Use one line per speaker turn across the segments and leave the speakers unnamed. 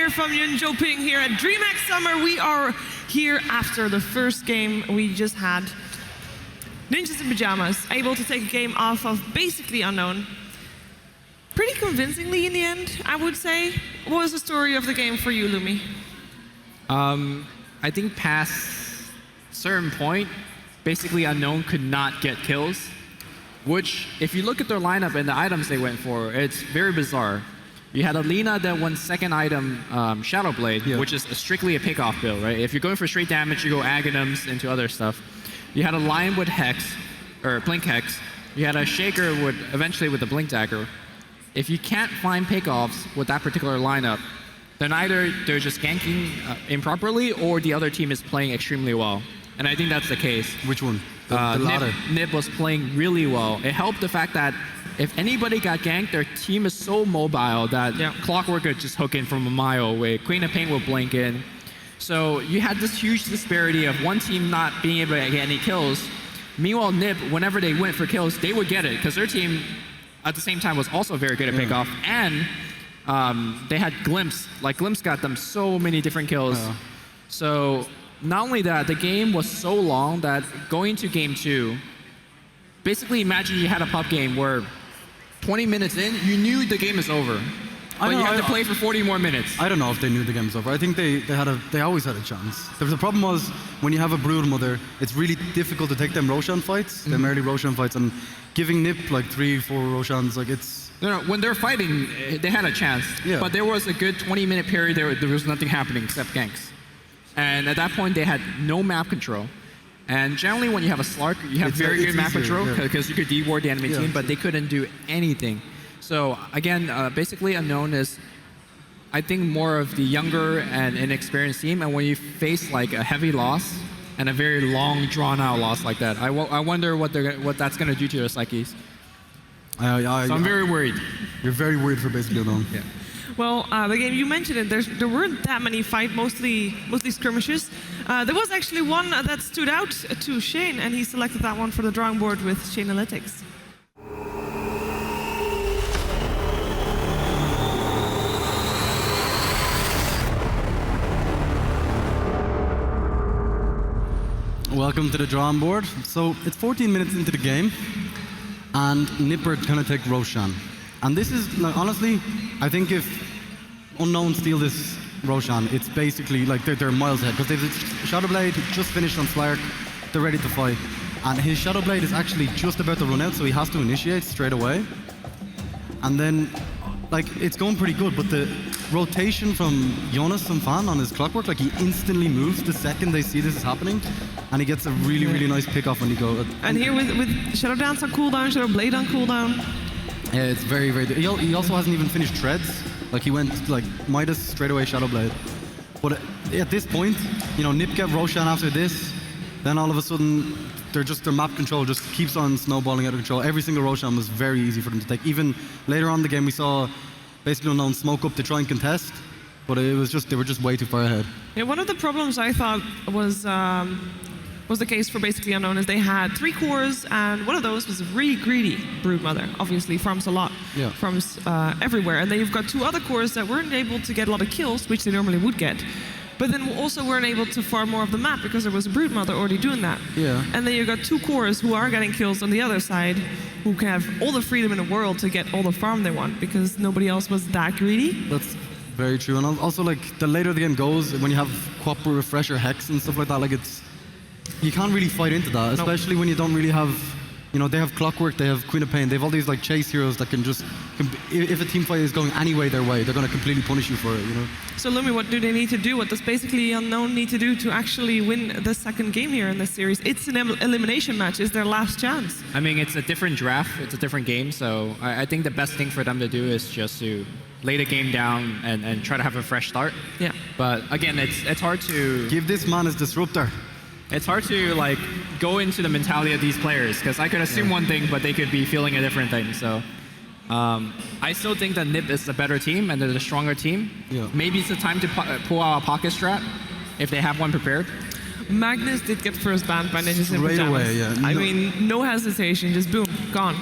here from Jönköping here at DreamHack Summer. We are here after the first game we just had. Ninjas in Pajamas, able to take a game off of basically unknown. Pretty convincingly in the end, I would say. What was the story of the game for you, Lumi?
I think past a certain point, basically unknown could not get kills, which if you look at their lineup and the items they went for, it's very bizarre. You had Alina that won second item, Shadow Blade, which is strictly a pick-off build, right? If you're going for straight damage, you go Aghanims into other stuff. You had a Lion with Hex, or Blink Hex. You had a Shaker with, eventually with the Blink Dagger. If you can't find pick-offs with that particular lineup, then either they're just ganking improperly, or the other team is playing extremely well. And I think that's the case.
Which one? The latter.
NiP was playing really well. It helped the fact that if anybody got ganked, their team is so mobile that Clockwork could just hook in from a mile away. Queen of Pain will blink in. So you had this huge disparity of one team not being able to get any kills. Meanwhile, NiP, whenever they went for kills, they would get it, because their team, at the same time, was also very good at pickoff. And they had Glimpse. Like, Glimpse got them so many different kills. So not only that, the game was so long that going to game 2, basically imagine you had a pub game where 20 minutes in, you knew the game is over. But you had to play for 40 more minutes.
I don't know if they knew the game was over. I think they always had a chance. The problem was, when you have a Brood Mother, it's really difficult to take them Roshan fights, them early Roshan fights, and giving NiP like 3-4 Roshans, like it's...
No, when they're fighting, they had a chance. But there was a good 20-minute period there was nothing happening except ganks. And at that point, they had no map control. And generally, when you have a Slark, you have very good map control, because you could deward the enemy team, but they couldn't do anything. So again, basically unknown is, I think, more of the younger and inexperienced team. And when you face like a heavy loss and a very long, drawn-out loss like that, I wonder what that's going to do to their psyches. So I'm very worried.
You're very worried for basically unknown.
Yeah. Well, the game, you mentioned it, there weren't that many fights, mostly skirmishes. There was actually one that stood out to Shane, and he selected that one for the drawing board with Shane Analytics.
Welcome to the drawing board. So it's 14 minutes into the game, and NiP are going to take Roshan. And this is, like, honestly, I think if unknown steal this Roshan, it's basically like they're miles ahead, because they've Shadow Blade just finished on Slark, they're ready to fight. And his Shadow Blade is actually just about to run out, so he has to initiate straight away. And then, like, it's going pretty good, but the rotation from Jonas and Fan on his Clockwork, like, he instantly moves the second they see this is happening, and he gets a really, really nice pick-off when you go.
And here with Shadow Dance on cooldown, Shadow Blade on cooldown.
Yeah, it's very, very... He also hasn't even finished Treads. Like, he went, like, Midas straight away Shadow Blade. But at this point, you know, NiP get Roshan after this, then all of a sudden, their map control just keeps on snowballing out of control. Every single Roshan was very easy for them to take. Even later on in the game, we saw basically unknown smoke up to try and contest, but it was just, they were just way too far ahead.
Yeah, one of the problems I thought was the case for basically unknown is they had 3 cores, and one of those was a really greedy Broodmother. Obviously farms a lot, farms everywhere. And then you've got 2 other cores that weren't able to get a lot of kills, which they normally would get, but then also weren't able to farm more of the map because there was a Broodmother already doing that. And then you've got 2 cores who are getting kills on the other side, who can have all the freedom in the world to get all the farm they want, because nobody else was that greedy.
That's very true. And also, like, the later the game goes, when you have Quapper, Refresher, Hex and stuff like that, like, you can't really fight into that, especially when you don't really have, you know, they have Clockwork, they have Queen of Pain, they have all these like chase heroes that can just, if a team fight is going anyway their way, they're going to completely punish you for it, you know.
So Lumi, what do they need to do? What does basically unknown need to do to actually win the second game here in this series? It's an elimination match. Is their last chance?
I mean, it's a different draft, it's a different game, so I think the best thing for them to do is just to lay the game down and try to have a fresh start. But again, it's hard to...
Give this man his disruptor.
It's hard to like go into the mentality of these players, because I could assume one thing, but they could be feeling a different thing. So I still think that NiP is the better team and they're the stronger team. Maybe it's the time to pull out a pocket strat if they have one prepared.
Magnus did get first banned by Ninjas in Pajamas.
Right away,
I mean, no hesitation, just boom, gone.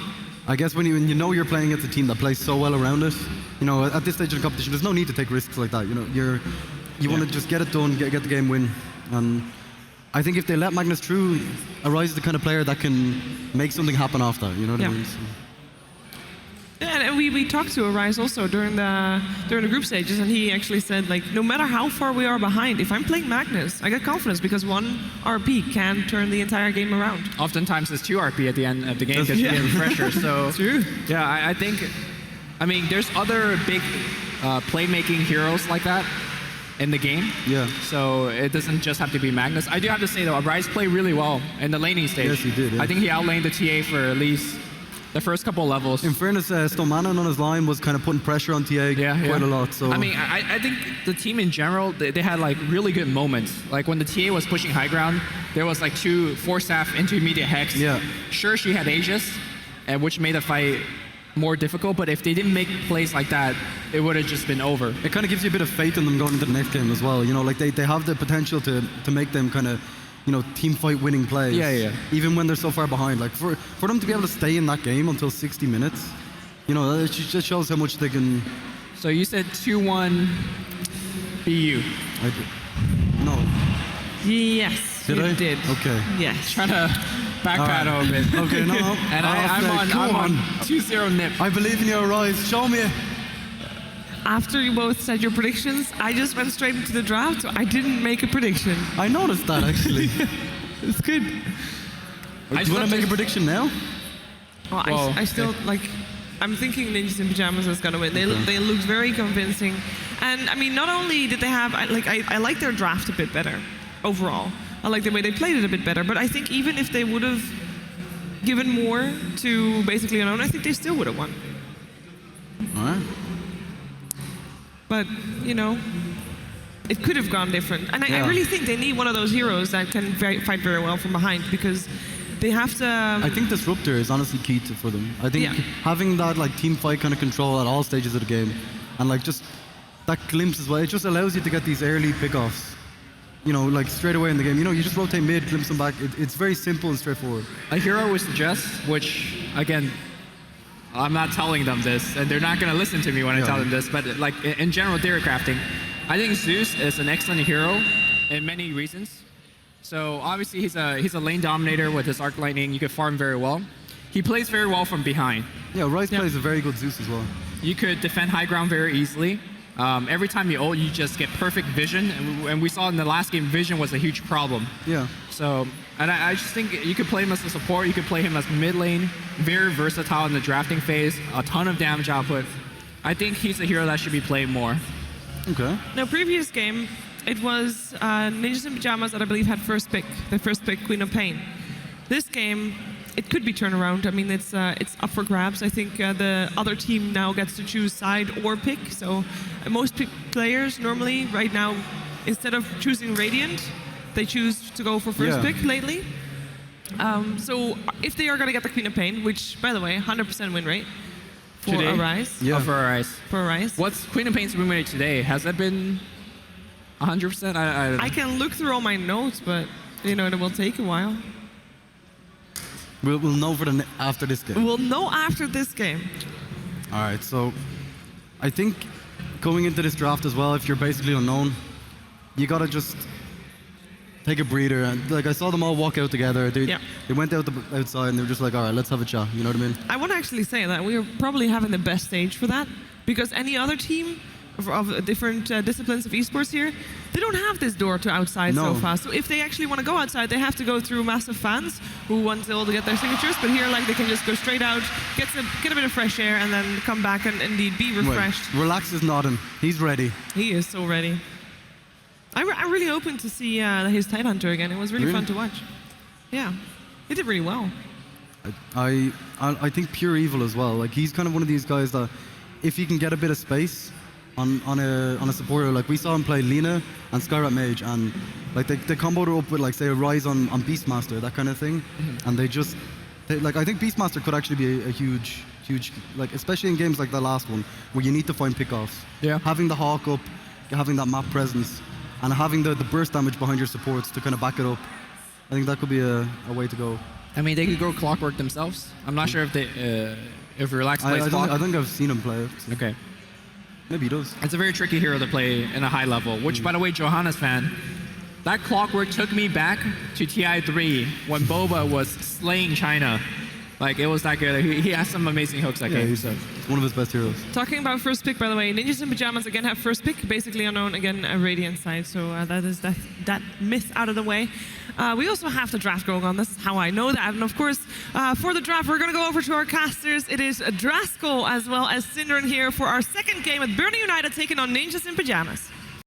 I guess when you know you're playing against a team that plays so well around it, you know, at this stage of the competition, there's no need to take risks like that. You know, you want to just get it done, get the game win. And I think if they let Magnus through, Arise is the kind of player that can make something happen after. You know what I mean? So.
Yeah, and we talked to Arise also during the group stages, and he actually said, like, no matter how far we are behind, if I'm playing Magnus, I get confidence because one RP can turn the entire game around.
Oftentimes it's 2 RP at the end of the game because you get pressure. So
true.
Yeah, I think, I mean, there's other big playmaking heroes like that in the game.
Yeah.
So it doesn't just have to be Magnus. I do have to say though, Arise played really well in the laning stage.
Yes, he did. Yeah.
I think he outlaned the TA for at least the first couple levels.
In fairness, Stomanen on his line was kind of putting pressure on TA quite a lot. So
I mean, I think the team in general, they had like really good moments. Like when the TA was pushing high ground, there was like 2 4-staff intermediate Hex.
Yeah.
Sure, she had Aegis, which made the fight more difficult, but if they didn't make plays like that, it would have just been over.
It kind of gives you a bit of faith in them going into the next game as well. You know, like they have the potential to make them kind of, you know, team fight winning plays.
Yeah.
Even when they're so far behind. Like for them to be able to stay in that game until 60 minutes, you know, it just shows how much they can.
So you said 2-1 BU.
I did. No.
Yes,
Did
you
I?
did.
Okay.
Yes.
Trying to backpedal a bit.
Okay, no.
And I'm on 2-0 NiP.
I believe in your Rise. Show me.
After you both said your predictions, I just went straight into the draft, so I didn't make a prediction.
I noticed that actually.
It's good.
Do you want to make a prediction now?
Well, I still like. I'm thinking Ninjas in Pajamas is gonna win. They looked very convincing, and I mean, not only did they have I like their draft a bit better overall. I like the way they played it a bit better. But I think even if they would have given more to basically Unknown, I think they still would have won.
All right.
But, you know, it could have gone different. And I really think they need one of those heroes that can fight very well from behind, because they have to...
I think Disruptor is honestly key for them. I think having that like team fight kind of control at all stages of the game, and like just that glimpse as well, it just allows you to get these early pickoffs. You know, like straight away in the game. You know, you just rotate mid, glimpse them back. It's very simple and straightforward.
A hero would suggest, which, again, I'm not telling them this, and they're not going to listen to me when I tell them this, but like in general theory crafting, I think Zeus is an excellent hero in many reasons. So obviously he's a lane dominator with his arc lightning. You could farm very well. He plays very well from behind.
Yeah, Rise plays a very good Zeus as well.
You could defend high ground very easily. Every time you ult, you just get perfect vision, and we saw in the last game, vision was a huge problem.
Yeah.
So, and I just think you could play him as a support, you could play him as mid lane, very versatile in the drafting phase, a ton of damage output. I think he's a hero that should be played more.
Okay.
Now, previous game, it was Ninjas in Pajamas that I believe had first pick, the first pick, Queen of Pain. This game, it could be turned around. I mean, it's up for grabs. I think the other team now gets to choose side or pick. So most players normally, right now, instead of choosing Radiant, they choose to go for first pick lately. So if they are going to get the Queen of Pain, which, by the way, 100% win rate for
today?
Arise.
Yeah, for Arise.
For Arise.
What's Queen of Pain's win rate today? Has that been 100%? I don't know.
I can look through all my notes, but you know, it will take a while.
We'll know after this game.
We'll know after this game.
All right, so I think going into this draft as well, if you're basically unknown, you gotta just take a breather. And like I saw them all walk out together. They went outside and they were just like, all right, let's have a chat. You know what I mean?
I want to actually say that we are probably having the best stage for that, because any other team of different disciplines of esports here, they don't have this door to outside so fast. So if they actually want to go outside, they have to go through massive fans who want to get their signatures. But here, like, they can just go straight out, get a bit of fresh air, and then come back and indeed be refreshed.
Wait, Relax is nodding. He's ready.
He is so ready. I'm really open to see his Tidehunter again. It was really fun to watch. Yeah, he did really well.
I think Pure Evil as well. Like, he's kind of one of these guys that, if he can get a bit of space on a supporter, like we saw him play Lina and Skyrat Mage, and like they comboed her up with, like, say, a Rise on Beastmaster, that kind of thing, and I think Beastmaster could actually be a huge, like, especially in games like the last one where you need to find pickoffs.
Yeah.
Having the Hawk up, having that map presence, and having the burst damage behind your supports to kind of back it up, I think that could be a way to go.
I mean, they could go Clockwork themselves. I'm not sure if they, if Relax plays Clock.
I think I've seen him play it. So.
Okay.
Maybe he does.
It's a very tricky hero to play in a high level, which, by the way, Johanna's fan, that Clockwork took me back to TI3 when Boba was slaying China. Like, it was that good. He has some amazing hooks that game.
He's one of his best heroes.
Talking about first pick, by the way, Ninjas in Pajamas again have first pick, basically unknown, again, a Radiant side, so that is that myth out of the way. We also have the draft going on. This is how I know that. And of course, for the draft, we're going to go over to our casters. It is Draskol as well as Synderen here for our second game at Burning United taking on Ninjas in Pajamas.